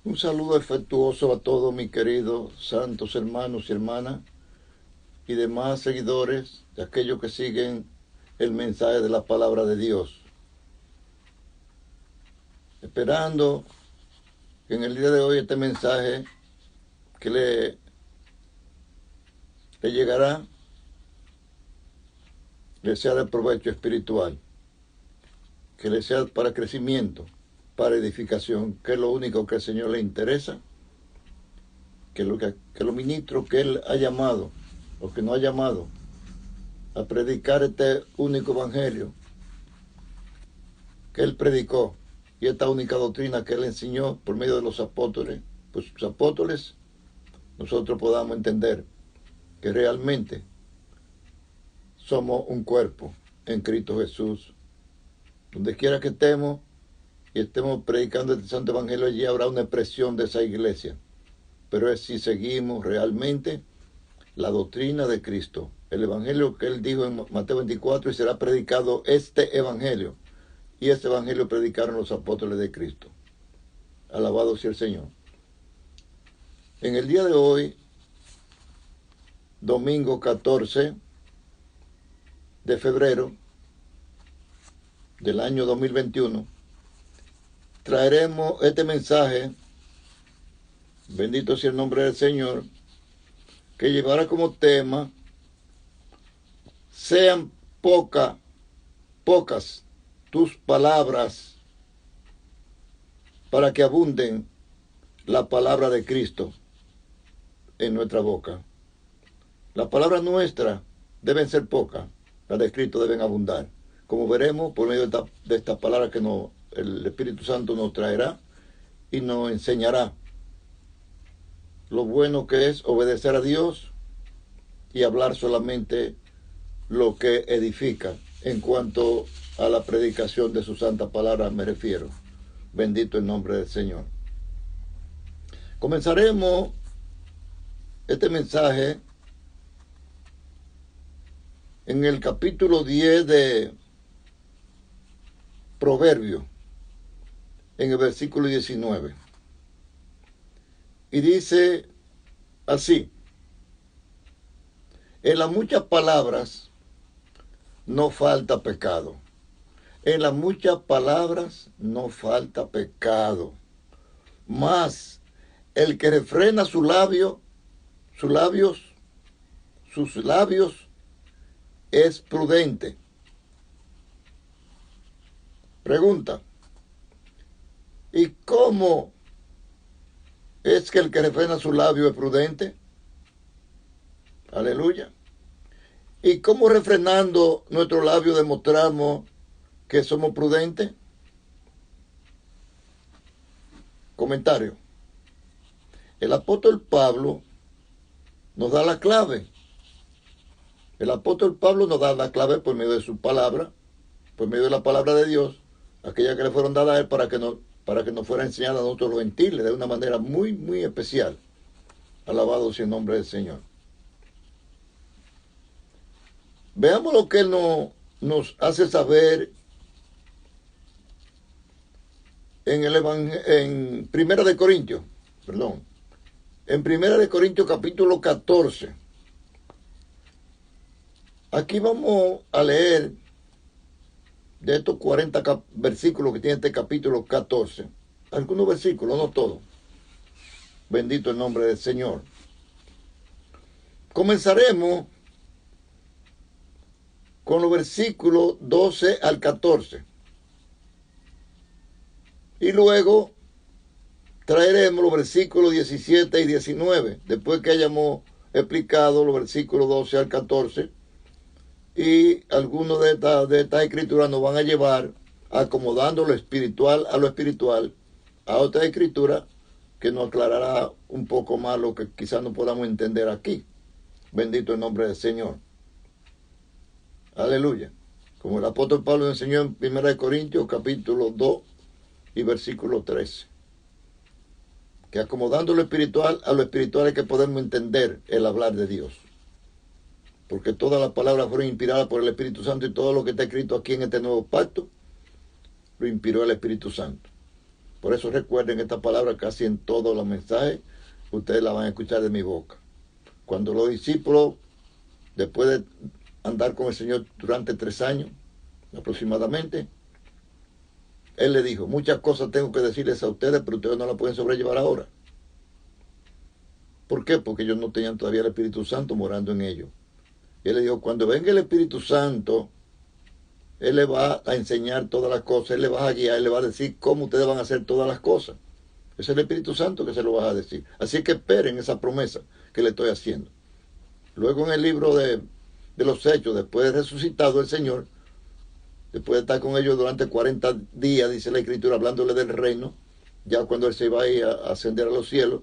Un saludo afectuoso a todos mis queridos santos hermanos y hermanas y demás seguidores de aquellos que siguen el mensaje de la palabra de Dios. Esperando que en el día de hoy este mensaje que le llegará le sea de provecho espiritual, que le sea para crecimiento, para edificación, que es lo único que al Señor le interesa, que los ministros que Él ha llamado, o que no ha llamado, a predicar este único evangelio que Él predicó y esta única doctrina que Él enseñó por medio de los apóstoles, pues sus apóstoles, nosotros podamos entender que realmente somos un cuerpo en Cristo Jesús. Donde quiera que estemos y estemos predicando este santo evangelio, allí habrá una expresión de esa iglesia. Pero es si seguimos realmente la doctrina de Cristo, el evangelio que Él dijo en Mateo 24, y será predicado este evangelio. Y este evangelio predicaron los apóstoles de Cristo. Alabado sea el Señor. En el día de hoy, domingo 14 de febrero del año 2021, traeremos este mensaje, bendito sea el nombre del Señor, que llevará como tema: sean pocas tus palabras para que abunden la palabra de Cristo en nuestra boca. Las palabras nuestras deben ser pocas, las de Cristo deben abundar. Como veremos por medio de estas palabras que el Espíritu Santo nos traerá y nos enseñará lo bueno que es obedecer a Dios y hablar solamente lo que edifica. En cuanto a la predicación de su santa palabra me refiero. Bendito el nombre del Señor. Comenzaremos este mensaje en el capítulo 10 de Proverbios, en el versículo 19. Y dice así: en las muchas palabras no falta pecado. En las muchas palabras no falta pecado. Mas el que refrena sus labios es prudente. Pregunta: ¿y cómo es que el que refrena sus labios es prudente? Aleluya. ¿Y cómo refrenando nuestros labios demostramos que somos prudentes? Comentario: el apóstol Pablo nos da la clave. El apóstol Pablo nos da la clave por medio de su palabra, por medio de la palabra de Dios, aquella que le fueron dadas a él para que nos fuera enseñada a nosotros los gentiles de una manera muy, muy especial. Alabado sea el nombre del Señor. Veamos lo que él nos hace saber en Primera de Corintios, en Primera de Corintios capítulo 14. Aquí vamos a leer de estos 40 versículos que tiene este capítulo 14. Algunos versículos, no todos. Bendito el nombre del Señor. Comenzaremos con los versículos 12 al 14. Y luego traeremos los versículos 17 y 19, después que hayamos explicado los versículos 12 al 14. Y algunos de estas escrituras nos van a llevar acomodando lo espiritual, a otra escritura que nos aclarará un poco más lo que quizás no podamos entender aquí. Bendito el nombre del Señor. Aleluya. Como el apóstol Pablo enseñó en 1 Corintios capítulo 2 y versículo 13. Que acomodando lo espiritual a lo espiritual es que podemos entender el hablar de Dios. Porque todas las palabras fueron inspiradas por el Espíritu Santo, y todo lo que está escrito aquí en este nuevo pacto lo inspiró el Espíritu Santo. Por eso recuerden esta palabra casi en todos los mensajes, ustedes la van a escuchar de mi boca. Cuando los discípulos, después de andar con el Señor durante 3 años aproximadamente, Él le dijo, muchas cosas tengo que decirles a ustedes, pero ustedes no las pueden sobrellevar ahora. ¿Por qué? Porque ellos no tenían todavía el Espíritu Santo morando en ellos. Y Él le dijo, cuando venga el Espíritu Santo, Él le va a enseñar todas las cosas, Él le va a guiar, Él le va a decir cómo ustedes van a hacer todas las cosas. Es el Espíritu Santo que se lo va a decir. Así que esperen esa promesa que le estoy haciendo. Luego en el libro de los Hechos, después de resucitado el Señor, después de estar con ellos durante 40 días, dice la Escritura, hablándole del reino, ya cuando Él se iba a ir a ascender a los cielos,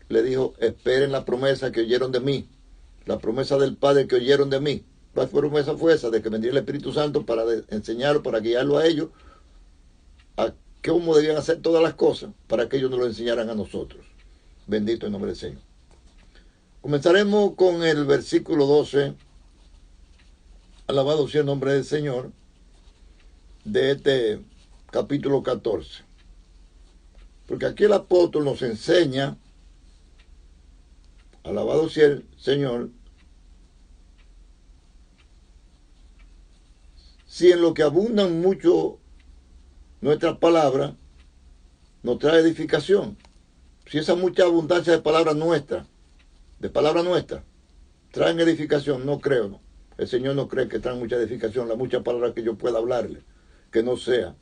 le dijo, esperen la promesa que oyeron de mí, la promesa del Padre que oyeron de mí. ¿Cuál promesa fue esa? De que vendría el Espíritu Santo para enseñarlo, para guiarlo a ellos, a cómo debían hacer todas las cosas, para que ellos nos lo enseñaran a nosotros. Bendito el nombre del Señor. Comenzaremos con el versículo 12. Alabado sea el nombre del Señor, de este capítulo 14. Porque aquí el apóstol nos enseña, alabado sea el Señor, si en lo que abundan mucho nuestras palabras nos trae edificación, si esa mucha abundancia de palabras nuestras, traen edificación, no creo, no. El Señor no cree que traen mucha edificación, las muchas palabras que yo pueda hablarle, que no sea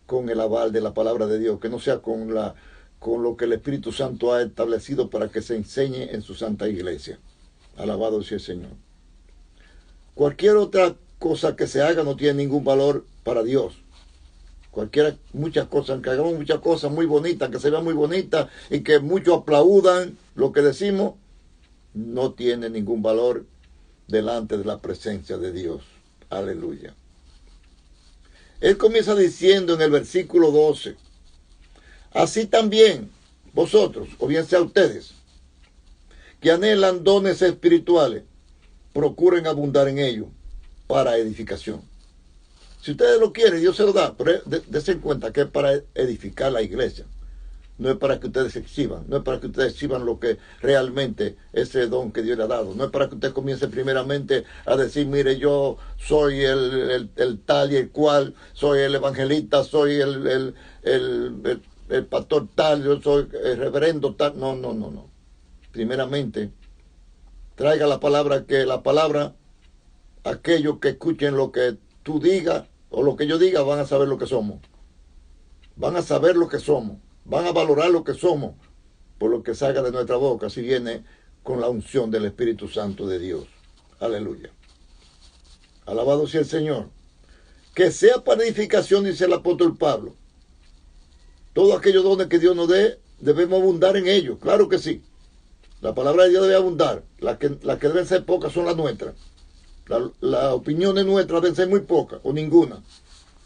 con el aval de la palabra de Dios, que no sea con lo que el Espíritu Santo ha establecido para que se enseñe en su santa iglesia. Alabado sea el Señor. Cualquier otra cosa que se haga no tiene ningún valor para Dios. Muchas cosas, que hagamos muchas cosas muy bonitas, que se vean muy bonitas y que muchos aplaudan lo que decimos, no tiene ningún valor delante de la presencia de Dios. Aleluya. Él comienza diciendo en el versículo 12, así también vosotros, o bien sea ustedes, que anhelan dones espirituales, procuren abundar en ellos para edificación. Si ustedes lo quieren, Dios se lo da, pero dense en cuenta que es para edificar la iglesia. No es para que ustedes se exhiban, no es para que ustedes exhiban lo que realmente ese don que Dios le ha dado. No es para que usted comience primeramente a decir, mire, yo soy el tal y el cual, soy el evangelista, soy el pastor tal, yo soy el reverendo tal. No. Primeramente, traiga la palabra, aquellos que escuchen lo que tú digas o lo que yo diga van a saber lo que somos. Van a saber lo que somos. Van a valorar lo que somos por lo que salga de nuestra boca, si viene con la unción del Espíritu Santo de Dios. Aleluya. Alabado sea el Señor. Que sea para edificación, dice el apóstol Pablo. Todos aquellos dones que Dios nos dé, debemos abundar en ellos. Claro que sí. La palabra de Dios debe abundar. Las que deben ser pocas son las nuestras. Las opiniones nuestras deben ser muy pocas o ninguna.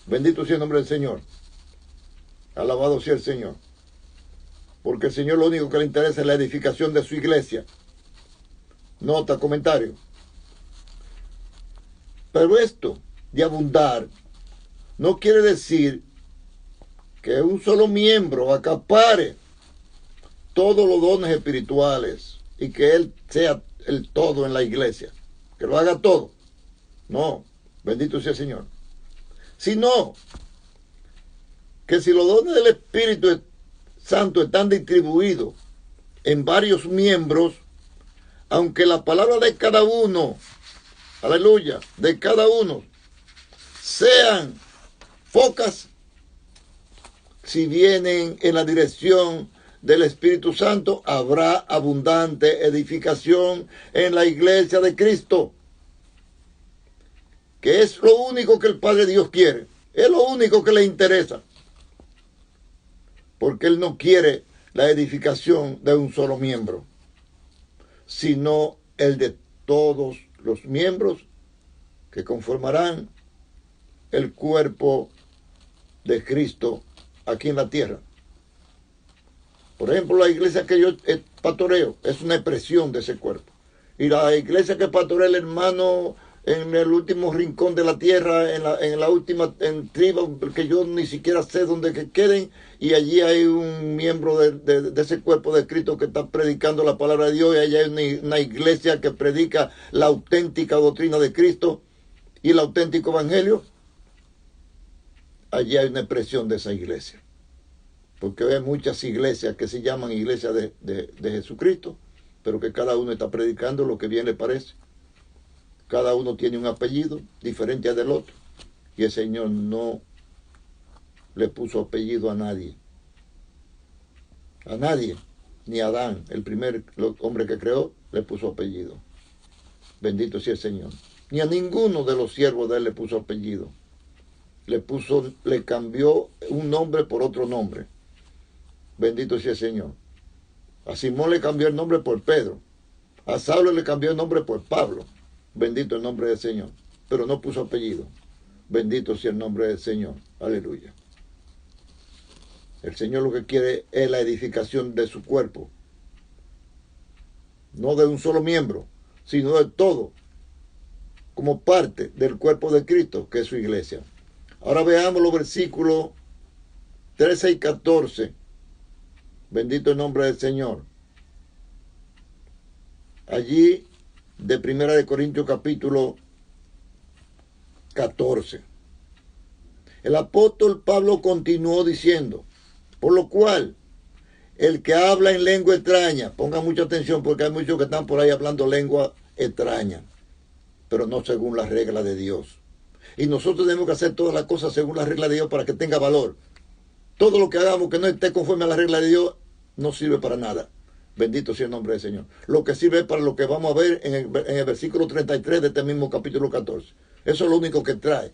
Bendito sea el nombre del Señor. Alabado sea el Señor. Porque el Señor lo único que le interesa es la edificación de su iglesia. Nota, comentario. Pero esto de abundar no quiere decir que un solo miembro acapare todos los dones espirituales y que él sea el todo en la iglesia. Que lo haga todo. No, bendito sea el Señor. Sino que si los dones del Espíritu Santo están distribuidos en varios miembros, aunque la palabra de cada uno, aleluya, de cada uno, sean pocas, si vienen en la dirección del Espíritu Santo, habrá abundante edificación en la iglesia de Cristo, que es lo único que el Padre Dios quiere, es lo único que le interesa. Porque Él no quiere la edificación de un solo miembro, sino el de todos los miembros que conformarán el cuerpo de Cristo aquí en la tierra. Por ejemplo, la iglesia que yo pastoreo es una expresión de ese cuerpo. Y la iglesia que pastorea el hermano en el último rincón de la tierra, en la última tribu, que yo ni siquiera sé dónde que queden, y allí hay un miembro de ese cuerpo de Cristo que está predicando la palabra de Dios, y allí hay una iglesia que predica la auténtica doctrina de Cristo y el auténtico evangelio. Allí hay una expresión de esa iglesia, porque hay muchas iglesias que se llaman iglesias de Jesucristo, pero que cada uno está predicando lo que bien le parece. Cada uno tiene un apellido diferente al del otro. Y el Señor no le puso apellido a nadie. A nadie. Ni a Adán, el primer hombre que creó, le puso apellido. Bendito sea el Señor. Ni a ninguno de los siervos de él le puso apellido. Le cambió un nombre por otro nombre. Bendito sea el Señor. A Simón le cambió el nombre por Pedro. A Saulo le cambió el nombre por Pablo. Bendito el nombre del Señor. Pero no puso apellido. Bendito sea el nombre del Señor. Aleluya. El Señor lo que quiere es la edificación de su cuerpo. No de un solo miembro, sino de todo. Como parte del cuerpo de Cristo, que es su iglesia. Ahora veamos los versículos 13 y 14. Bendito el nombre del Señor. Allí de 1 Corintios capítulo 14. El apóstol Pablo continuó diciendo, por lo cual, el que habla en lengua extraña, ponga mucha atención porque hay muchos que están por ahí hablando lengua extraña, pero no según las reglas de Dios. Y nosotros tenemos que hacer todas las cosas según las reglas de Dios para que tenga valor. Todo lo que hagamos que no esté conforme a las reglas de Dios no sirve para nada. Bendito sea el nombre del Señor. Lo que sirve es para lo que vamos a ver en el versículo 33 de este mismo capítulo 14. Eso es lo único que trae.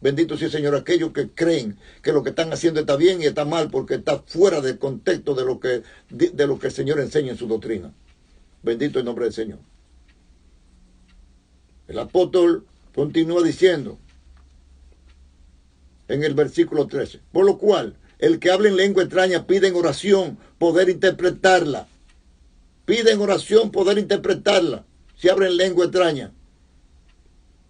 Bendito sea el Señor. Aquellos que creen que lo que están haciendo está bien y está mal porque está fuera del contexto de lo que el Señor enseña en su doctrina. Bendito el nombre del Señor. El apóstol continúa diciendo en el versículo 13. Por lo cual, el que habla en lengua extraña pide en oración poder interpretarla. Pide en oración poder interpretarla. Si habla en lengua extraña.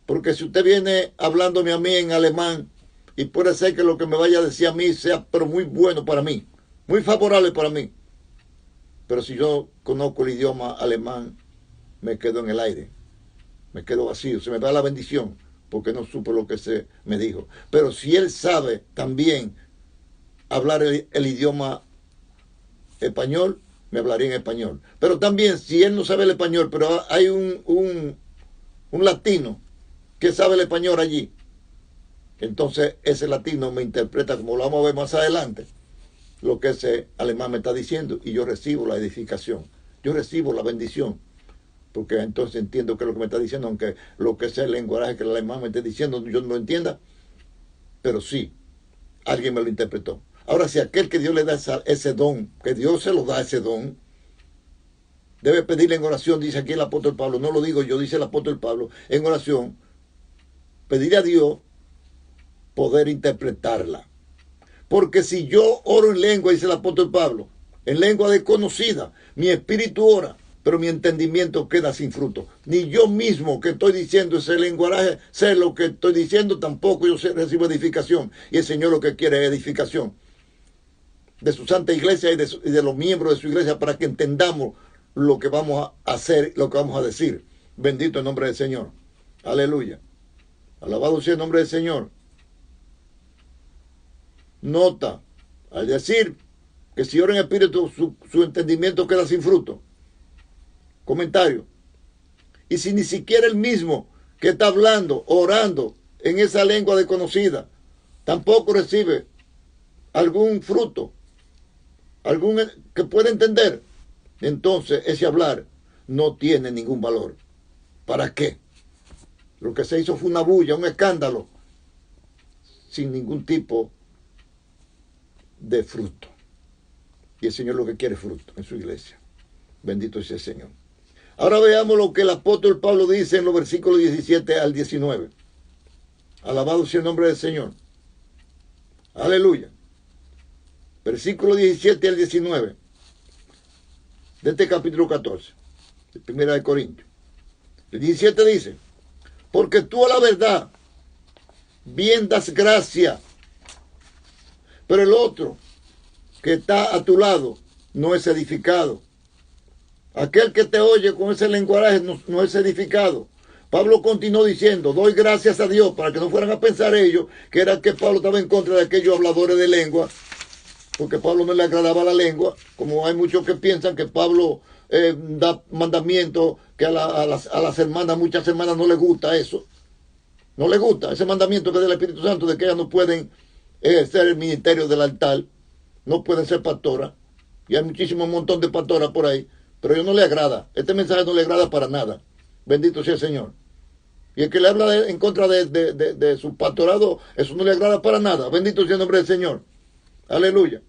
Porque si usted viene hablándome a mí en alemán, y puede ser que lo que me vaya a decir a mí sea pero muy bueno para mí, muy favorable para mí. Pero si yo conozco el idioma alemán, me quedo en el aire. Me quedo vacío. Se me va la bendición porque no supo lo que se me dijo. Pero si él sabe también hablar el idioma español, me hablaría en español. Pero también, si él no sabe el español, pero hay un latino que sabe el español allí, entonces ese latino me interpreta, como lo vamos a ver más adelante, lo que ese alemán me está diciendo, y yo recibo la edificación, yo recibo la bendición, porque entonces entiendo que es lo que me está diciendo, aunque lo que es el lenguaje que el alemán me esté diciendo yo no lo entienda, pero sí, alguien me lo interpretó. Ahora, si aquel que Dios le da ese don, que Dios se lo da ese don, debe pedirle en oración, dice aquí el apóstol Pablo, no lo digo yo, dice el apóstol Pablo, en oración, pedirle a Dios poder interpretarla. Porque si yo oro en lengua, dice el apóstol Pablo, en lengua desconocida, mi espíritu ora, pero mi entendimiento queda sin fruto. Ni yo mismo que estoy diciendo ese lenguaje, sé lo que estoy diciendo, tampoco yo recibo edificación. Y el Señor lo que quiere es edificación de su santa iglesia y de los miembros de su iglesia para que entendamos lo que vamos a hacer, lo que vamos a decir. Bendito el nombre del Señor. Aleluya. Alabado sea el nombre del Señor. Nota, al decir que si ora en espíritu, su entendimiento queda sin fruto. Comentario. Y si ni siquiera el mismo que está hablando, orando en esa lengua desconocida, tampoco recibe algún fruto, algún que pueda entender, entonces ese hablar no tiene ningún valor. ¿Para qué? Lo que se hizo fue una bulla, un escándalo, sin ningún tipo de fruto. Y el Señor lo que quiere es fruto en su iglesia. Bendito sea el Señor. Ahora veamos lo que el apóstol Pablo dice en los versículos 17 al 19. Alabado sea el nombre del Señor. Aleluya. Versículo 17 al 19 de este capítulo 14, de 1 Corintios. El 17 dice: porque tú a la verdad bien das gracia, pero el otro que está a tu lado no es edificado. Aquel que te oye con ese lenguaje no es edificado. Pablo continuó diciendo, doy gracias a Dios, para que no fueran a pensar ellos que era que Pablo estaba en contra de aquellos habladores de lengua, porque a Pablo no le agradaba la lengua, como hay muchos que piensan que Pablo da mandamientos que a las hermanas, muchas hermanas no les gusta eso. No les gusta ese mandamiento que es del Espíritu Santo, de que ellas no pueden ejercer el ministerio del altar, no pueden ser pastoras, y hay muchísimo montón de pastoras por ahí, pero a ellos no les agrada, este mensaje no le agrada para nada, bendito sea el Señor. Y el que le habla en contra de su pastorado, eso no le agrada para nada, bendito sea el nombre del Señor, aleluya.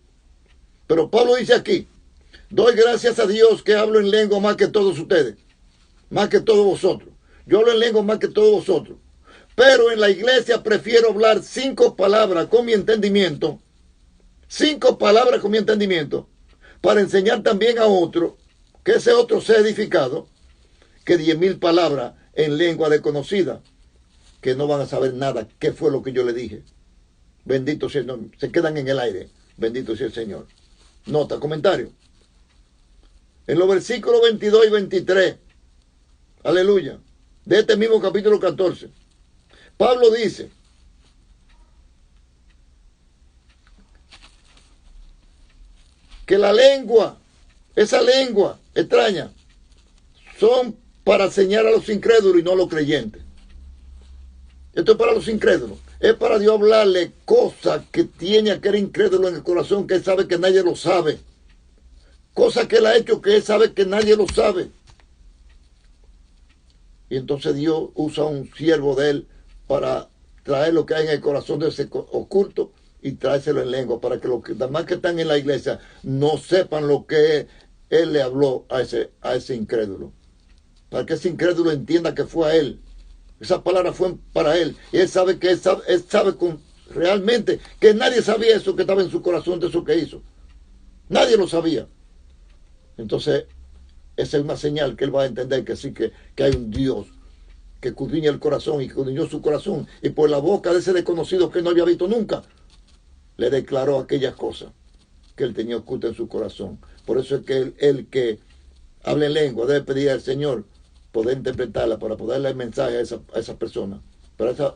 Pero Pablo dice aquí, doy gracias a Dios que hablo en lengua más que todos ustedes, más que todos vosotros, yo hablo en lengua más que todos vosotros. Pero en la iglesia prefiero hablar 5 palabras con mi entendimiento, 5 palabras con mi entendimiento, para enseñar también a otro, que ese otro sea edificado, que 10,000 palabras en lengua desconocida, que no van a saber nada, qué fue lo que yo le dije. Bendito sea el Señor, se quedan en el aire, bendito sea el Señor. Nota, comentario. En los versículos 22 y 23, aleluya, de este mismo capítulo 14, Pablo dice que la lengua, esa lengua extraña, son para enseñar a los incrédulos y no a los creyentes. Esto es para los incrédulos. Es para Dios hablarle cosas que tiene aquel incrédulo en el corazón, que él sabe que nadie lo sabe. Cosas que él ha hecho que él sabe que nadie lo sabe. Y entonces Dios usa un siervo de él para traer lo que hay en el corazón de ese oculto y traérselo en lengua, para que los demás que están en la iglesia no sepan lo que él le habló a ese incrédulo. Para que ese incrédulo entienda que fue a él. Esa palabra fue para él. Y él sabe que él sabe realmente que nadie sabía eso que estaba en su corazón de eso que hizo. Nadie lo sabía. Entonces, esa es una señal que él va a entender que sí, que hay un Dios que escudriña el corazón y escudriñó su corazón, y por la boca de ese desconocido que él no había visto nunca, le declaró aquellas cosas que él tenía ocultas en su corazón. Por eso es que el que habla en lengua debe pedir al Señor poder interpretarla para poder darle el mensaje a esa persona,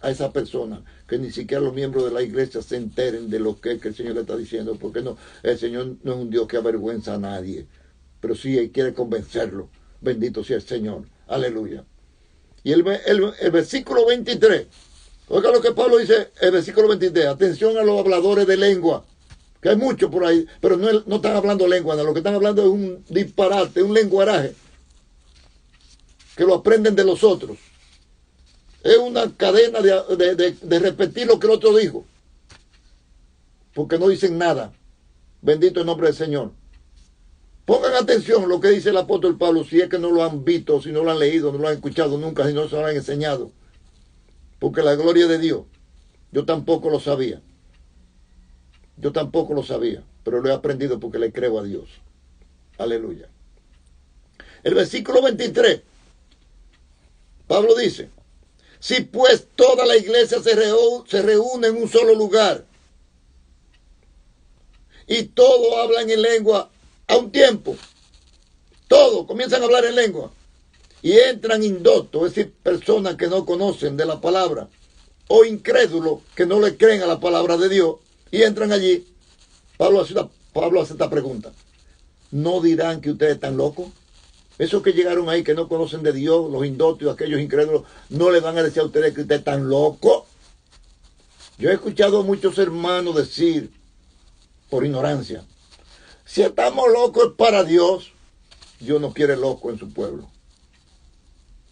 a esa persona, que ni siquiera los miembros de la iglesia se enteren de lo que el Señor le está diciendo, porque no, el Señor no es un Dios que avergüenza a nadie, pero sí él quiere convencerlo. Bendito sea el Señor, aleluya. Y el versículo 23, oiga lo que Pablo dice, el versículo 23, atención a los habladores de lengua, que hay muchos por ahí, pero no están hablando lengua, no, lo que están hablando es un disparate, un lenguaraje, que lo aprenden de los otros. Es una cadena de repetir lo que el otro dijo, porque no dicen nada. Bendito el nombre del Señor. Pongan atención a lo que dice el apóstol Pablo, si es que no lo han visto, si no lo han leído, no lo han escuchado nunca, si no se lo han enseñado. Porque la gloria de Dios, yo tampoco lo sabía. Yo tampoco lo sabía, pero lo he aprendido porque le creo a Dios. Aleluya. El versículo 23, Pablo dice, si pues toda la iglesia se reúne en un solo lugar y todos hablan en lengua a un tiempo, todos comienzan a hablar en lengua y entran indoctos, es decir, personas que no conocen de la palabra, o incrédulos que no le creen a la palabra de Dios, y entran allí, Pablo hace esta pregunta, ¿no dirán que ustedes están locos? Esos que llegaron ahí que no conocen de Dios, los indoctos, aquellos incrédulos, ¿no les van a decir a ustedes que ustedes están locos? Yo he escuchado a muchos hermanos decir, por ignorancia, si estamos locos es para Dios. Dios no quiere loco en su pueblo.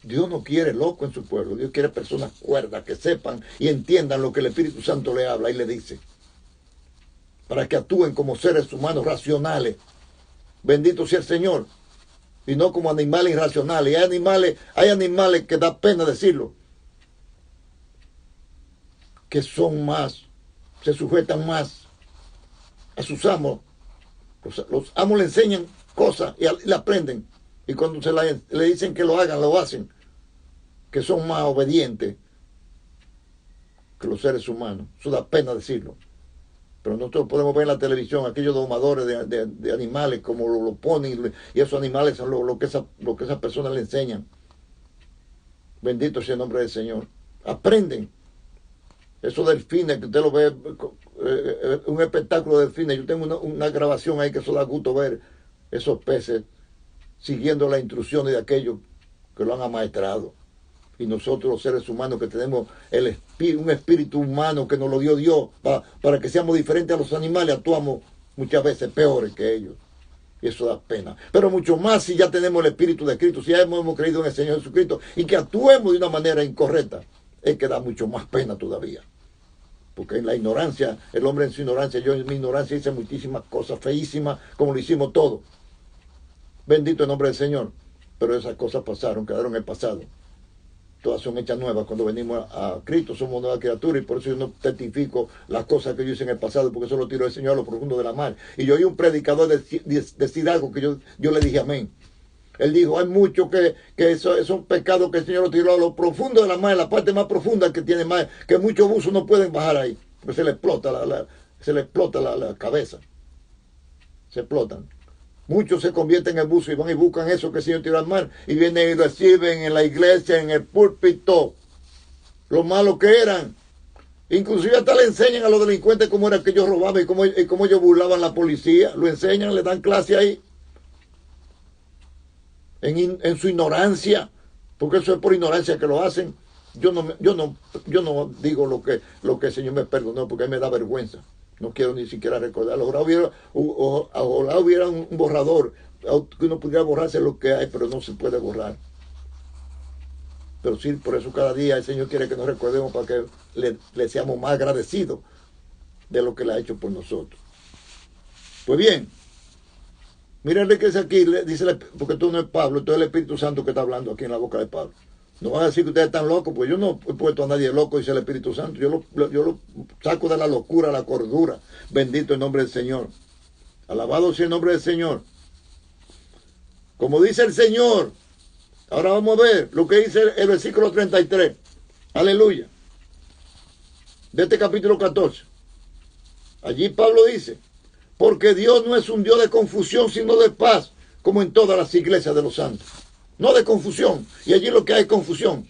Dios no quiere loco en su pueblo. Dios quiere personas cuerdas que sepan y entiendan lo que el Espíritu Santo le habla y le dice, para que actúen como seres humanos racionales. Bendito sea el Señor. Y no como animales irracionales. Hay animales que da pena decirlo, que son más, se sujetan más a sus amos. Los amos le enseñan cosas y le aprenden. Y cuando le dicen que lo hagan, lo hacen. que son más obedientes que los seres humanos. Eso da pena decirlo. Pero nosotros podemos ver en la televisión aquellos domadores de animales, como lo ponen, y esos animales son lo que esas personas le enseñan. Bendito sea el nombre del Señor. Aprenden. Esos delfines que usted lo ve, un espectáculo de delfines. Yo tengo una grabación ahí que eso da gusto ver esos peces siguiendo las instrucciones de aquellos que lo han amaestrado. Y nosotros los seres humanos que tenemos un espíritu humano que nos lo dio Dios para que seamos diferentes a los animales, actuamos muchas veces peores que ellos. Y eso da pena. Pero mucho más si ya tenemos el Espíritu de Cristo, si ya hemos creído en el Señor Jesucristo y que actuemos de una manera incorrecta, es que da mucho más pena todavía. Porque en la ignorancia, el hombre en su ignorancia, yo en mi ignorancia hice muchísimas cosas feísimas, como lo hicimos todos. Bendito el nombre del Señor. Pero esas cosas pasaron, quedaron en el pasado. Todas son hechas nuevas. Cuando venimos a Cristo somos nuevas criaturas, y por eso yo no testifico las cosas que yo hice en el pasado, porque eso lo tiró el Señor a lo profundo de la mar. Y yo oí un predicador decir algo que yo le dije amén. Él dijo, hay mucho que son pecados que el Señor lo tiró a lo profundo de la mar, la parte más profunda que tiene mar, que muchos buzos no pueden bajar ahí, porque se le explota la cabeza. Se explotan. Muchos se convierten en buzo y van y buscan eso que el Señor tiró al mar y vienen y reciben en la iglesia, en el púlpito, lo malo que eran. Inclusive hasta le enseñan a los delincuentes cómo era que ellos robaban y cómo ellos burlaban a la policía. Lo enseñan, le dan clase ahí. En su ignorancia, porque eso es por ignorancia que lo hacen. Yo no digo lo que el Señor me perdonó, porque a mí me da vergüenza. No quiero ni siquiera recordar. Ojalá hubiera un borrador, que uno pudiera borrarse lo que hay, pero no se puede borrar. Pero sí, por eso cada día el Señor quiere que nos recordemos para que le seamos más agradecidos de lo que le ha hecho por nosotros. Pues bien, mírenle que es aquí, dice, porque tú no es Pablo, esto es el Espíritu Santo que está hablando aquí en la boca de Pablo. No van a decir que ustedes están locos, pues yo no he puesto a nadie loco, dice el Espíritu Santo. Yo lo saco de la locura a la cordura. Bendito el nombre del Señor. Alabado sea el nombre del Señor. Como dice el Señor. Ahora vamos a ver lo que dice el versículo 33. Aleluya. De este capítulo 14. Allí Pablo dice, porque Dios no es un Dios de confusión, sino de paz, como en todas las iglesias de los santos. No de confusión. Y allí lo que hay es confusión.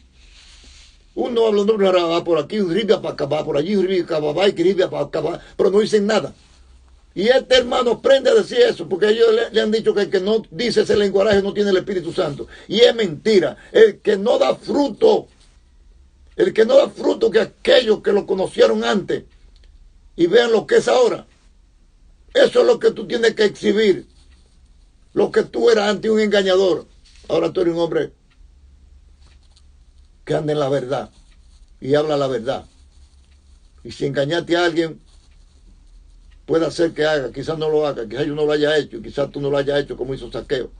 Uno hablando va por aquí, ribia para acá, va por allí, ribia para acá, pero no dicen nada. Y este hermano aprende a decir eso, porque ellos le han dicho que el que no dice ese lenguaje no tiene el Espíritu Santo. Y es mentira. El que no da fruto que aquellos que lo conocieron antes y vean lo que es ahora. Eso es lo que tú tienes que exhibir. Lo que tú eras antes, un engañador. Ahora tú eres un hombre que anda en la verdad y habla la verdad. Y si engañaste a alguien, puede ser que haga, quizás no lo haga, quizás yo no lo haya hecho, quizás tú no lo hayas hecho como hizo Zaqueo.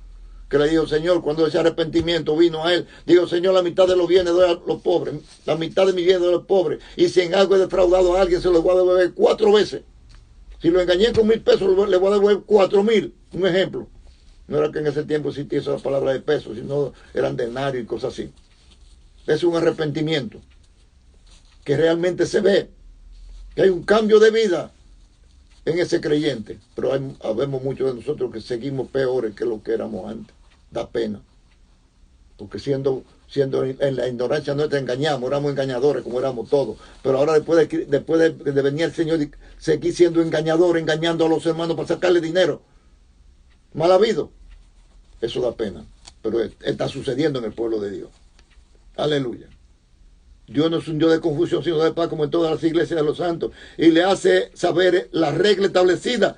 Que le dijo, Señor, cuando ese arrepentimiento vino a él, digo, Señor, la mitad de los bienes doy a los pobres, la mitad de mis bienes doy a los pobres. Y si en algo he defraudado a alguien, se lo voy a devolver 4 veces. Si lo engañé con 1,000 pesos, le voy a devolver 4,000. Un ejemplo. No era que en ese tiempo existía esa palabra de pesos, sino eran denarios y cosas así. Es un arrepentimiento que realmente se ve, que hay un cambio de vida en ese creyente. Pero habemos muchos de nosotros que seguimos peores que lo que éramos antes. Da pena. Porque siendo en la ignorancia nuestra engañamos, éramos engañadores como éramos todos. Pero ahora después de venir el Señor, seguir siendo engañador, engañando a los hermanos para sacarle dinero. Mal habido. Eso da pena. Pero está sucediendo en el pueblo de Dios. Aleluya. Dios no es un Dios de confusión, sino de paz, como en todas las iglesias de los santos. Y le hace saber la regla establecida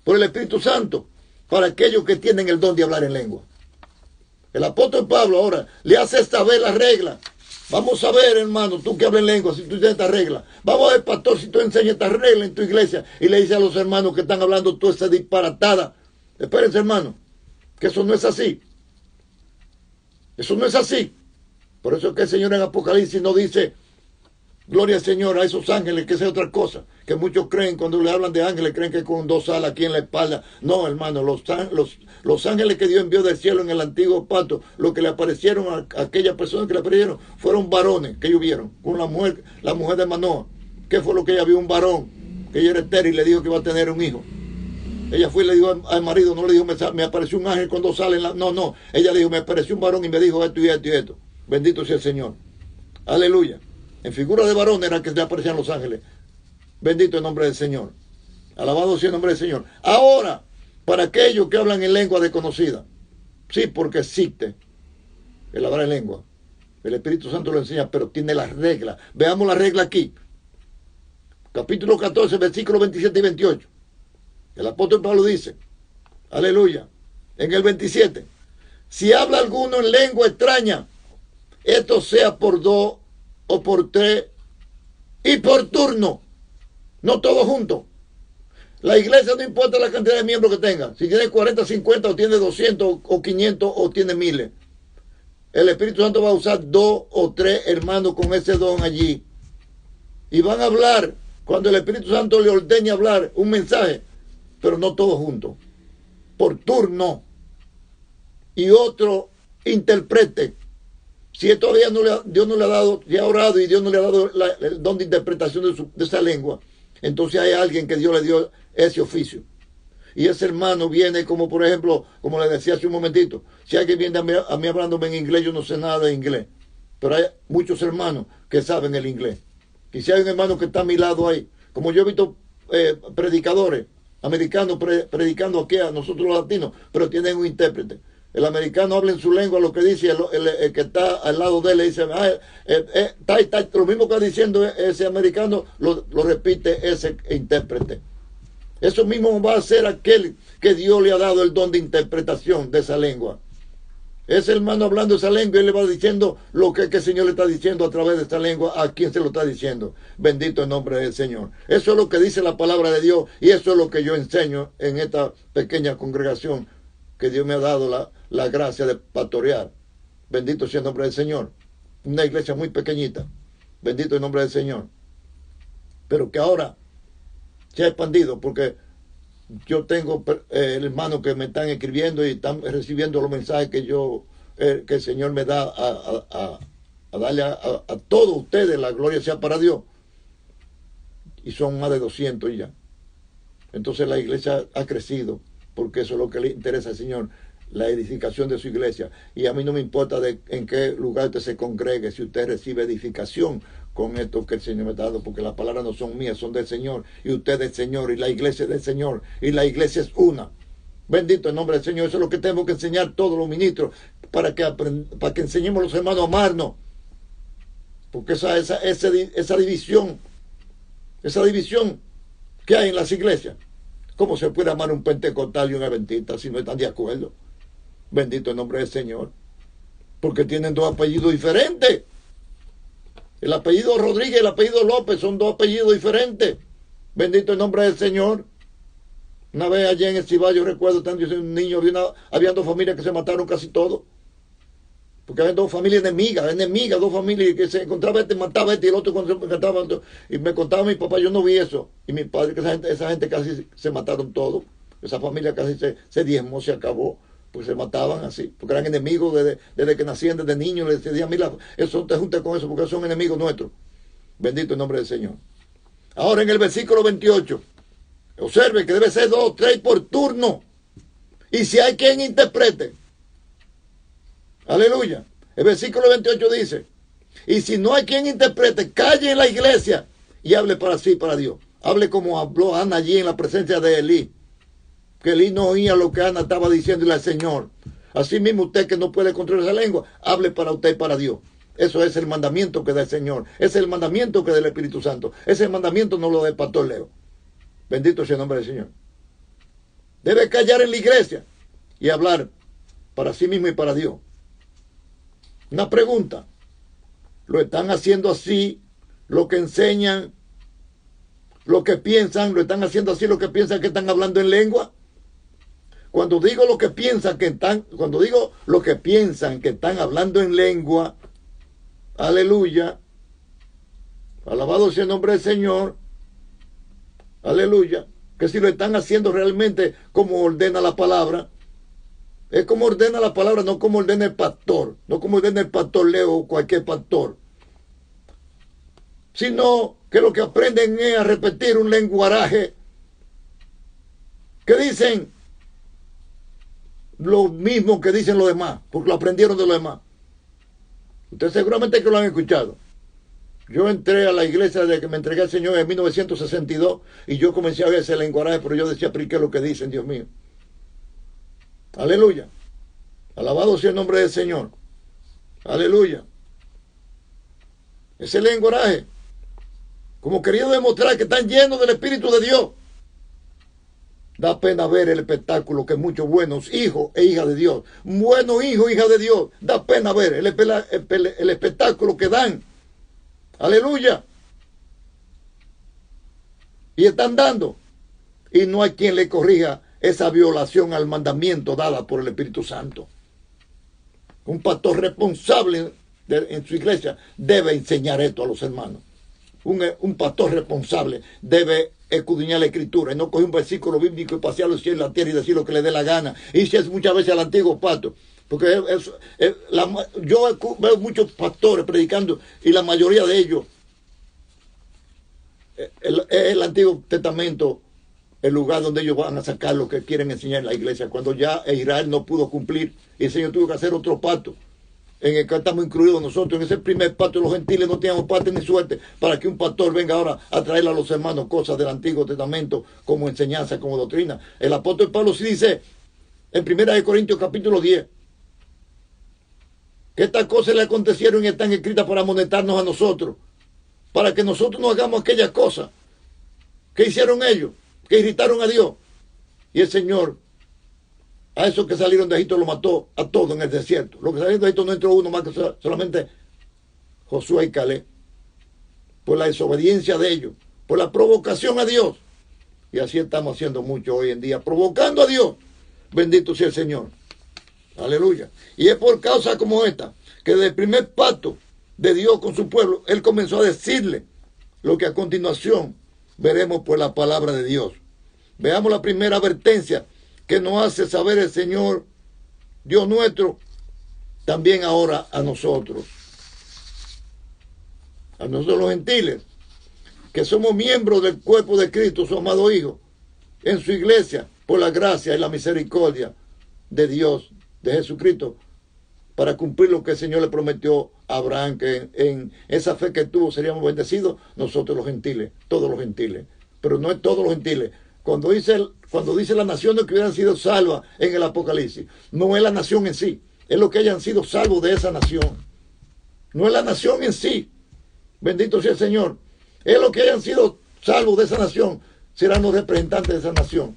por el Espíritu Santo para aquellos que tienen el don de hablar en lengua. El apóstol Pablo ahora le hace saber la regla. Vamos a ver, hermano, tú que hablas en lengua, si tú tienes esta regla. Vamos a ver, pastor, si tú enseñas esta regla en tu iglesia. Y le dice a los hermanos que están hablando toda esa disparatada. Espérense, hermano, que eso no es así. Eso no es así. Por eso es que el Señor en Apocalipsis nos dice Gloria al Señor, a esos ángeles, que es otra cosa, que muchos creen cuando le hablan de ángeles, creen que con dos alas aquí en la espalda. No, hermano, los ángeles que Dios envió del cielo en el antiguo pacto, lo que le aparecieron a aquellas personas que le aparecieron, fueron varones que ellos vieron, con la mujer de Manoah. ¿Qué fue lo que ella vio? Un varón, que ella era estéril y le dijo que iba a tener un hijo. Ella fue y le dijo al marido, no le dijo, me apareció un ángel cuando sale. No, ella le dijo, me apareció un varón y me dijo esto y esto y esto. Bendito sea el Señor. Aleluya. En figura de varón era que le aparecían los ángeles. Bendito el nombre del Señor. Alabado sea el nombre del Señor. Ahora, para aquellos que hablan en lengua desconocida. Sí, porque existe el hablar en lengua. El Espíritu Santo lo enseña, pero tiene las reglas. Veamos la regla aquí. Capítulo 14, versículos 27 y 28. El apóstol Pablo dice, aleluya, en el 27, si habla alguno en lengua extraña, esto sea por dos o por tres y por turno, no todos juntos. La iglesia no importa la cantidad de miembros que tenga, si tiene 40, 50 o tiene 200 o 500 o tiene miles. El Espíritu Santo va a usar dos o tres hermanos con ese don allí. Y van a hablar, cuando el Espíritu Santo le ordene hablar un mensaje, pero no todos juntos, por turno. Y otro interprete. Si todavía Dios no le ha dado, ya ha orado y Dios no le ha dado el don de interpretación de esa lengua, entonces hay alguien que Dios le dio ese oficio. Y ese hermano viene como, por ejemplo, como le decía hace un momentito, si alguien viene a mí hablándome en inglés, yo no sé nada de inglés. Pero hay muchos hermanos que saben el inglés. Y si hay un hermano que está a mi lado ahí, como yo he visto predicadores americanos predicando aquí a nosotros los latinos, pero tienen un intérprete. El americano habla en su lengua lo que dice, el que está al lado de él le dice, lo mismo que está diciendo ese americano, lo repite ese intérprete. Eso mismo va a ser aquel que Dios le ha dado el don de interpretación de esa lengua. Ese hermano hablando esa lengua, él le va diciendo lo que el Señor le está diciendo a través de esa lengua, a quien se lo está diciendo. Bendito el nombre del Señor. Eso es lo que dice la palabra de Dios y eso es lo que yo enseño en esta pequeña congregación que Dios me ha dado la gracia de pastorear. Bendito sea el nombre del Señor. Una iglesia muy pequeñita. Bendito el nombre del Señor. Pero que ahora se ha expandido porque yo tengo hermanos que me están escribiendo y están recibiendo los mensajes que que el Señor me da a darle a todos ustedes. La gloria sea para Dios. Y son más de 200 ya. Entonces la iglesia ha crecido porque eso es lo que le interesa al Señor, la edificación de su iglesia. Y a mí no me importa en qué lugar usted se congregue, si usted recibe edificación con esto que el Señor me ha dado, porque las palabras no son mías, son del Señor, y usted es del Señor, y la iglesia es del Señor, y la iglesia es una. Bendito el nombre del Señor. Eso es lo que tenemos que enseñar todos los ministros, para que enseñemos a los hermanos a amarnos. Porque esa división que hay en las iglesias, ¿cómo se puede amar un pentecostal y un adventista si no están de acuerdo? Bendito el nombre del Señor. Porque tienen dos apellidos diferentes. El apellido Rodríguez y el apellido López son dos apellidos diferentes. Bendito el nombre del Señor. Una vez allá en el Cibao, yo recuerdo, estando yo un niño, había dos familias que se mataron casi todos. Porque había dos familias enemigas, dos familias que se encontraban, mataba y el otro cuando se mataba. Y me contaba mi papá, yo no vi eso. Y mi padre, que esa gente casi se mataron todos. Esa familia casi se diezmó, se acabó. Pues se mataban así, porque eran enemigos desde que nacían, desde niños. Les decían, mira, eso te junta con eso, porque son enemigos nuestros. Bendito el nombre del Señor. Ahora en el versículo 28, observe que debe ser 2 o 3 por turno. Y si hay quien interprete. Aleluya. El versículo 28 dice, y si no hay quien interprete, calle en la iglesia y hable para sí, para Dios. Hable como habló Ana allí en la presencia de Elí. Que Elí no oía lo que Ana estaba diciéndole al Señor. Así mismo usted que no puede controlar esa lengua, hable para usted y para Dios. Eso es el mandamiento que da el Señor. Ese es el mandamiento que da el Espíritu Santo. Ese mandamiento no lo da el pastor Leo. Bendito sea el nombre del Señor. Debe callar en la iglesia y hablar para sí mismo y para Dios. Una pregunta. ¿Lo están haciendo así lo que enseñan, lo que piensan? ¿Lo están haciendo así lo que piensan que están hablando en lengua? Cuando digo lo que piensan que están hablando en lengua, aleluya, Alabado sea el nombre del Señor. Aleluya. Que si lo están haciendo realmente como ordena la palabra, es como ordena la palabra, no como ordena el pastor, no como ordena el pastor Leo o cualquier pastor, sino que lo que aprenden es a repetir un lenguaje que dicen lo mismo que dicen los demás, porque lo aprendieron de los demás. Ustedes seguramente que lo han escuchado. Yo entré a la iglesia desde que me entregué al Señor en 1962 y yo comencé a ver ese lenguaje, pero yo decía, ¿pero qué es lo que dicen, Dios mío? Aleluya. Alabado sea el nombre del Señor. Aleluya. Ese lenguaje, como queriendo demostrar que están llenos del Espíritu de Dios. Da pena ver el espectáculo que muchos buenos hijos e hijas de Dios, buenos hijos e hijas de Dios, da pena ver el espectáculo que dan. Aleluya. Y están dando. Y no hay quien le corrija esa violación al mandamiento dada por el Espíritu Santo. Un pastor responsable en su iglesia debe enseñar esto a los hermanos. Un pastor responsable debe escudriñar la escritura y no coger un versículo bíblico y pasearlo en la tierra y decir lo que le dé la gana. Y si es muchas veces al antiguo pacto. Porque yo veo muchos pastores predicando y la mayoría de ellos es el Antiguo Testamento el lugar donde ellos van a sacar lo que quieren enseñar en la iglesia. Cuando ya Israel no pudo cumplir y el Señor tuvo que hacer otro pacto en el que estamos incluidos nosotros. En ese primer pacto los gentiles no teníamos parte ni suerte para que un pastor venga ahora a traerle a los hermanos cosas del Antiguo Testamento como enseñanza, como doctrina. El apóstol Pablo sí dice en 1 Corintios capítulo 10 que estas cosas le acontecieron y están escritas para amonestarnos a nosotros, para que nosotros no hagamos aquellas cosas que hicieron ellos, que irritaron a Dios. Y el Señor a esos que salieron de Egipto lo mató a todos en el desierto. Los que salieron de Egipto no entró uno más que solamente Josué y Caleb, por la desobediencia de ellos, por la provocación a Dios. Y así estamos haciendo mucho hoy en día, provocando a Dios. Bendito sea el Señor. Aleluya. Y es por causa como esta, que desde el primer pacto de Dios con su pueblo, Él comenzó a decirle lo que a continuación veremos por la palabra de Dios. Veamos la primera advertencia que nos hace saber el Señor, Dios nuestro, también ahora a nosotros los gentiles, que somos miembros del cuerpo de Cristo, su amado Hijo, en su iglesia, por la gracia y la misericordia de Dios, de Jesucristo, para cumplir lo que el Señor le prometió a Abraham, que en esa fe que tuvo seríamos bendecidos nosotros los gentiles, todos los gentiles, pero no es todos los gentiles. Cuando dice las naciones que hubieran sido salvas en el Apocalipsis, no es la nación en sí, es lo que hayan sido salvos de esa nación. No es la nación en sí, bendito sea el Señor, es lo que hayan sido salvos de esa nación, serán los representantes de esa nación.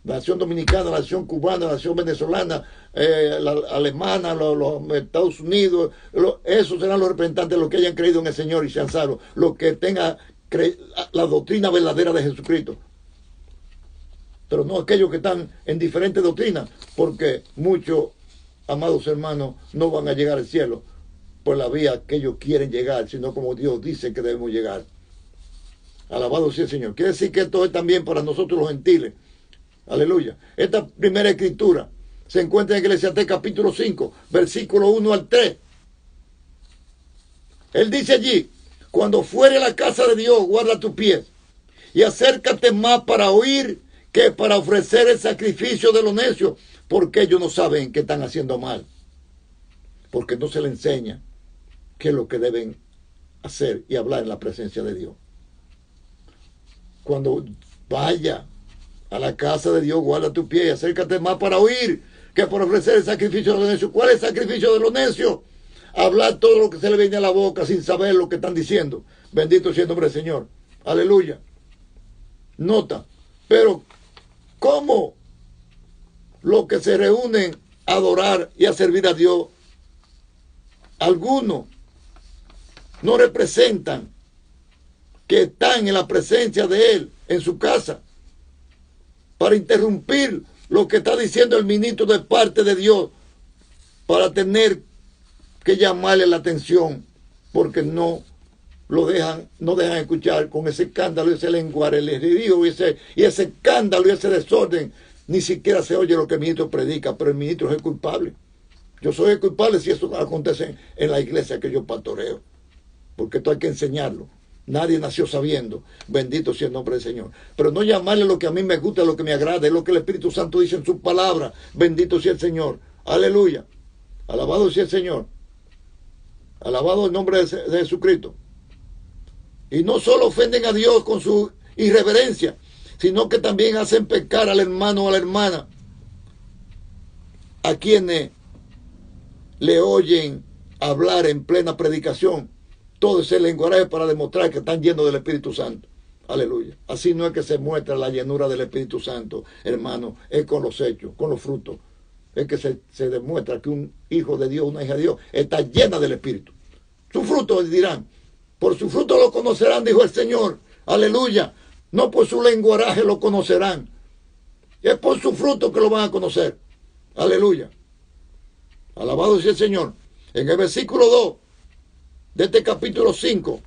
La nación dominicana, la nación cubana, la nación venezolana, la alemana, los Estados Unidos, esos serán los representantes de los que hayan creído en el Señor y sean salvos, los que tengan la doctrina verdadera de Jesucristo. Pero no aquellos que están en diferentes doctrinas, porque muchos, amados hermanos, no van a llegar al cielo por la vía que ellos quieren llegar, sino como Dios dice que debemos llegar. Alabado sea el Señor. Quiere decir que esto es también para nosotros los gentiles. Aleluya. Esta primera escritura se encuentra en Eclesiastés capítulo 5, versículo 1 al 3. Él dice allí: cuando fuere a la casa de Dios, guarda tus pies y acércate más para oír que para ofrecer el sacrificio de los necios, porque ellos no saben que están haciendo mal, porque no se les enseña qué es lo que deben hacer y hablar en la presencia de Dios. Cuando vaya a la casa de Dios, guarda tu pie y acércate más para oír que para ofrecer el sacrificio de los necios. ¿Cuál es el sacrificio de los necios? Hablar todo lo que se le viene a la boca sin saber lo que están diciendo. Bendito sea el nombre del Señor. Aleluya. Nota, pero ¿cómo los que se reúnen a adorar y a servir a Dios, algunos no representan que están en la presencia de Él en su casa para interrumpir lo que está diciendo el ministro de parte de Dios, para tener que llamarle la atención porque no no dejan escuchar con ese escándalo y ese lenguaje, el río y ese escándalo y ese desorden. Ni siquiera se oye lo que el ministro predica, pero el ministro es el culpable. Yo soy el culpable si eso acontece en la iglesia que yo pastoreo, porque esto hay que enseñarlo. Nadie nació sabiendo. Bendito sea el nombre del Señor. Pero no llamarle lo que a mí me gusta, lo que me agrada, es lo que el Espíritu Santo dice en su palabra. Bendito sea el Señor. Aleluya. Alabado sea el Señor. Alabado el nombre de Jesucristo. Y no solo ofenden a Dios con su irreverencia, sino que también hacen pecar al hermano o a la hermana, a quienes le oyen hablar en plena predicación todo ese lenguaje para demostrar que están llenos del Espíritu Santo. Aleluya. Así no es que se muestra la llenura del Espíritu Santo, hermano, es con los hechos, con los frutos. Es que se demuestra que un hijo de Dios, una hija de Dios, está llena del Espíritu. Sus frutos dirán, por su fruto lo conocerán, dijo el Señor. Aleluya. No por su lenguaje lo conocerán. Es por su fruto que lo van a conocer. Aleluya. Alabado sea el Señor. En el versículo 2 de este capítulo 5,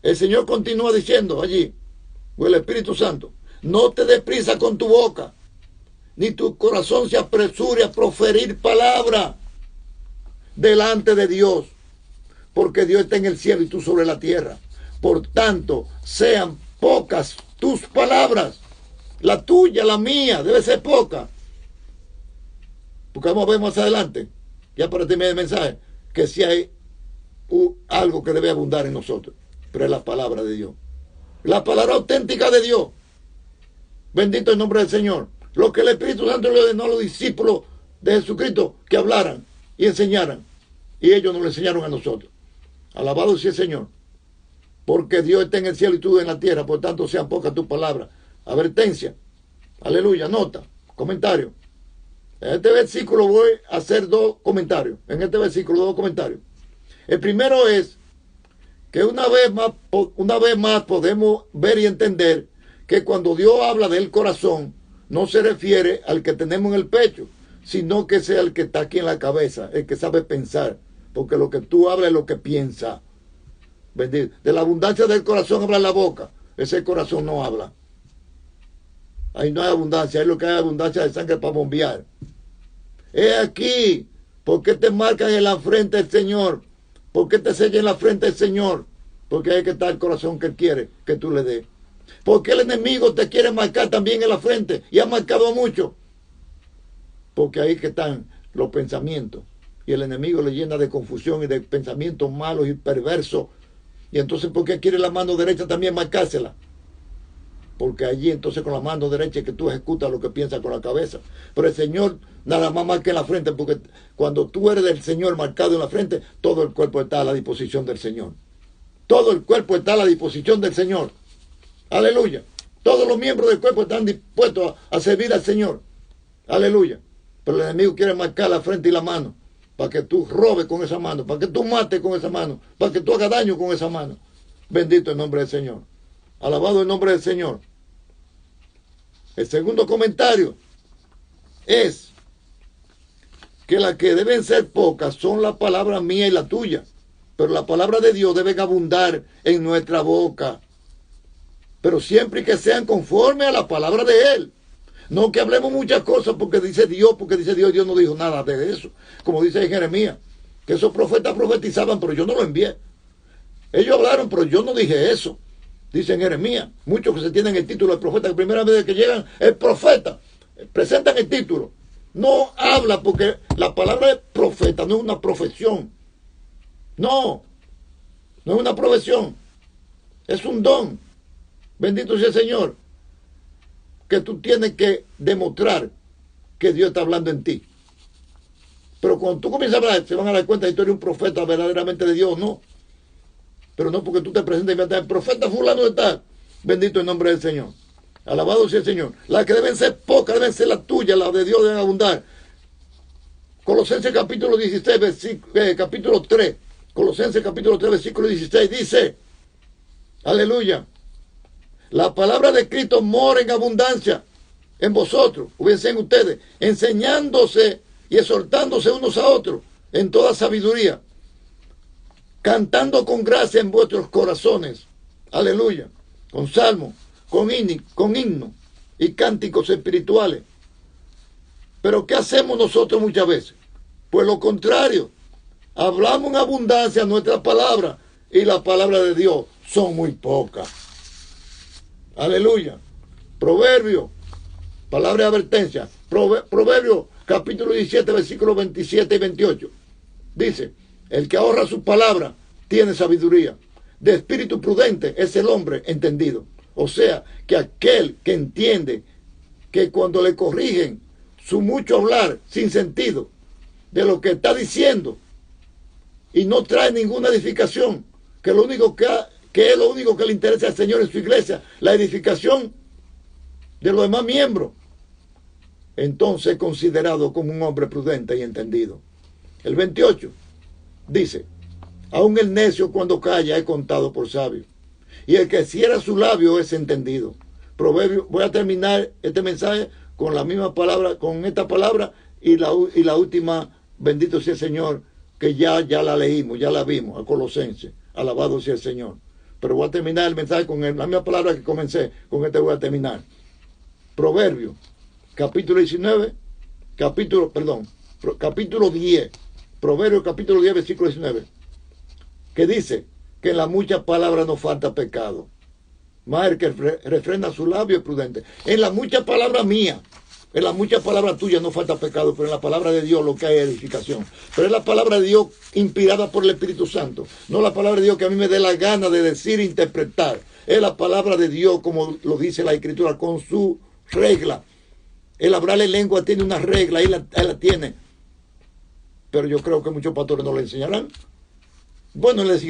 el Señor continúa diciendo allí, o el Espíritu Santo, no te des prisa con tu boca, ni tu corazón se apresure a proferir palabra delante de Dios, porque Dios está en el cielo y tú sobre la tierra. Por tanto, sean pocas tus palabras. La tuya, la mía, debe ser poca. Porque vamos a ver más adelante, ya para terminar el mensaje, que si hay algo que debe abundar en nosotros, pero es la palabra de Dios. La palabra auténtica de Dios. Bendito el nombre del Señor. Lo que el Espíritu Santo le ordenó a los discípulos de Jesucristo que hablaran y enseñaran. Y ellos nos lo enseñaron a nosotros. Alabado sea el Señor. Porque Dios está en el cielo y tú en la tierra, por tanto sean pocas tus palabras. Advertencia. Aleluya. Nota. Comentario. En este versículo voy a hacer dos comentarios. En este versículo dos comentarios. El primero es que una vez más podemos ver y entender que cuando Dios habla del corazón, no se refiere al que tenemos en el pecho, sino que sea el que está aquí en la cabeza, el que sabe pensar. Porque lo que tú hablas es lo que piensas. Bendito. De la abundancia del corazón habla la boca. Ese corazón no habla. Ahí no hay abundancia. Ahí lo que hay es abundancia de sangre para bombear. Es aquí. ¿Por qué te marcan en la frente del Señor? ¿Por qué te sellan en la frente del Señor? Porque ahí que está el corazón que Él quiere que tú le des. ¿Por qué el enemigo te quiere marcar también en la frente? Y ha marcado mucho. Porque ahí que están los pensamientos. Y el enemigo le llena de confusión y de pensamientos malos y perversos. Y entonces, ¿por qué quiere la mano derecha también marcársela? Porque allí entonces con la mano derecha es que tú ejecutas lo que piensas con la cabeza. Pero el Señor nada más marca en la frente, porque cuando tú eres del Señor marcado en la frente, todo el cuerpo está a la disposición del Señor. Todo el cuerpo está a la disposición del Señor. Aleluya. Todos los miembros del cuerpo están dispuestos a servir al Señor. Aleluya. Pero el enemigo quiere marcar la frente y la mano, para que tú robes con esa mano, para que tú mates con esa mano, para que tú hagas daño con esa mano. Bendito el nombre del Señor. Alabado el nombre del Señor. El segundo comentario es que las que deben ser pocas son la palabra mía y la tuya, pero la palabra de Dios debe abundar en nuestra boca, pero siempre que sean conforme a la palabra de Él. No que hablemos muchas cosas porque dice Dios, Dios no dijo nada de eso. Como dice Jeremías, que esos profetas profetizaban, pero yo no lo envié. Ellos hablaron, pero yo no dije eso. Dice en Jeremías, muchos que se tienen el título de profeta, la primera vez que llegan es profeta, presentan el título. No habla porque la palabra de profeta no es una profesión. No es una profesión. Es un don. Bendito sea el Señor. Que tú tienes que demostrar que Dios está hablando en ti. Pero cuando tú comienzas a hablar, se van a dar cuenta de que tú eres un profeta verdaderamente de Dios, no. Pero no porque tú te presentes y me el profeta fulano de tal. Bendito el nombre del Señor. Alabado sea el Señor. Las que deben ser pocas, deben ser las tuyas, las de Dios deben abundar. Colosenses capítulo 16, capítulo 3. Colosenses capítulo 3, versículo 16 dice, aleluya, la palabra de Cristo mora en abundancia en vosotros, o bien en ustedes, enseñándose y exhortándose unos a otros en toda sabiduría, cantando con gracia en vuestros corazones, aleluya, con salmos, con himnos y cánticos espirituales. Pero ¿qué hacemos nosotros muchas veces? Pues lo contrario, hablamos en abundancia nuestras palabras y las palabras de Dios son muy pocas. Aleluya. Proverbio, palabra de advertencia. Proverbio capítulo 17, versículos 27 y 28. Dice, el que ahorra su palabra tiene sabiduría. De espíritu prudente es el hombre entendido. O sea, que aquel que entiende que cuando le corrigen su mucho hablar sin sentido de lo que está diciendo y no trae ninguna edificación, que lo único que es lo único que le interesa al Señor en su iglesia, la edificación de los demás miembros, entonces es considerado como un hombre prudente y entendido. El 28 dice, aun el necio cuando calla es contado por sabio, y el que cierra su labio es entendido. Proverbio, voy a terminar este mensaje con la misma palabra, con esta palabra y la última, bendito sea el Señor, que ya la leímos, ya la vimos, a Colosenses, alabado sea el Señor. Pero voy a terminar el mensaje con la misma palabra que comencé, con este voy a terminar. Proverbio, capítulo 10, Proverbio capítulo 10, versículo 19, que dice que en las muchas palabras no falta pecado, más el que refrena su labio es prudente. En las muchas palabras mías, en las muchas palabras tuyas no falta pecado, pero en la palabra de Dios lo que hay es edificación. Pero es la palabra de Dios inspirada por el Espíritu Santo, no la palabra de Dios que a mí me dé la gana de decir e interpretar. Es la palabra de Dios, como lo dice la Escritura, con su regla. El hablar en lengua tiene una regla, ahí la tiene. Pero yo creo que muchos pastores no le enseñarán. Bueno, en las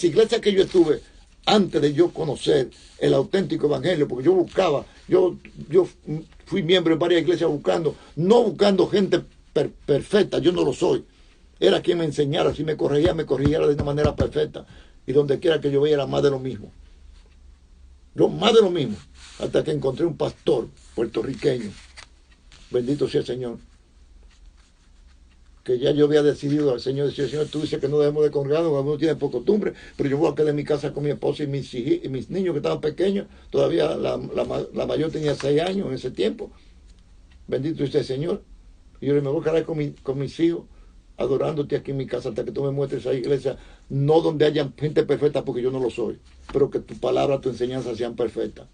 iglesias que yo estuve, antes de yo conocer el auténtico evangelio, porque yo buscaba, yo fui miembro en varias iglesias no buscando gente perfecta, yo no lo soy. Era quien me enseñara, si me corregía de una manera perfecta. Y donde quiera que yo vea era más de lo mismo. Más de lo mismo. Hasta que encontré un pastor puertorriqueño, bendito sea el Señor, que ya yo había decidido al Señor, decía, Señor, tú dices que no debemos de congregarnos, algunos tienen por costumbre, pero yo voy a quedar en mi casa con mi esposa y mis niños que estaban pequeños, todavía la mayor tenía 6 años en ese tiempo, bendito sea el Señor, y yo me voy a quedar con mis hijos, adorándote aquí en mi casa hasta que tú me muestres esa iglesia, no donde haya gente perfecta, porque yo no lo soy, pero que tu palabra, tu enseñanza sean perfectas.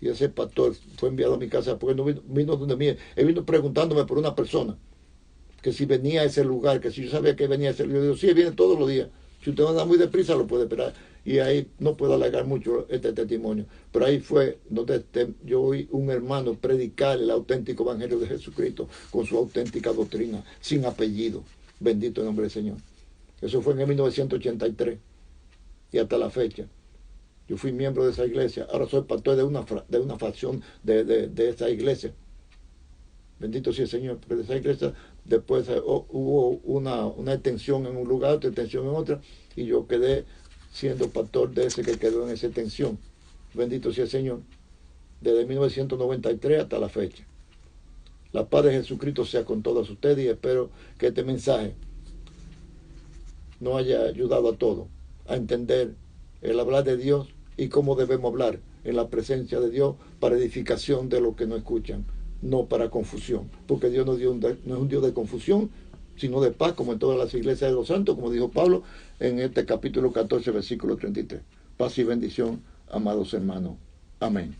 Y ese pastor fue enviado a mi casa, porque no vino donde mí, él vino preguntándome por una persona, que si venía a ese lugar, que si yo sabía que venía a ese lugar. Yo digo, sí, viene todos los días. Si usted anda muy deprisa, lo puede esperar. Y ahí no puedo alargar mucho este testimonio. Pero ahí fue donde yo oí un hermano predicar el auténtico evangelio de Jesucristo con su auténtica doctrina, sin apellido. Bendito el nombre del Señor. Eso fue en el 1983. Y hasta la fecha. Yo fui miembro de esa iglesia. Ahora soy pastor de una facción de esa iglesia. Bendito sea el Señor. Pero de esa iglesia después hubo una extensión en un lugar, otra extensión en otra, y yo quedé siendo pastor de ese que quedó en esa extensión. Bendito sea el Señor. Desde 1993 hasta la fecha. La paz de Jesucristo sea con todos ustedes y espero que este mensaje nos haya ayudado a todos a entender el hablar de Dios y cómo debemos hablar en la presencia de Dios para edificación de los que no escuchan, no para confusión, porque Dios no es un Dios de confusión, sino de paz, como en todas las iglesias de los santos, como dijo Pablo en este capítulo 14, versículo 33. Paz y bendición, amados hermanos. Amén.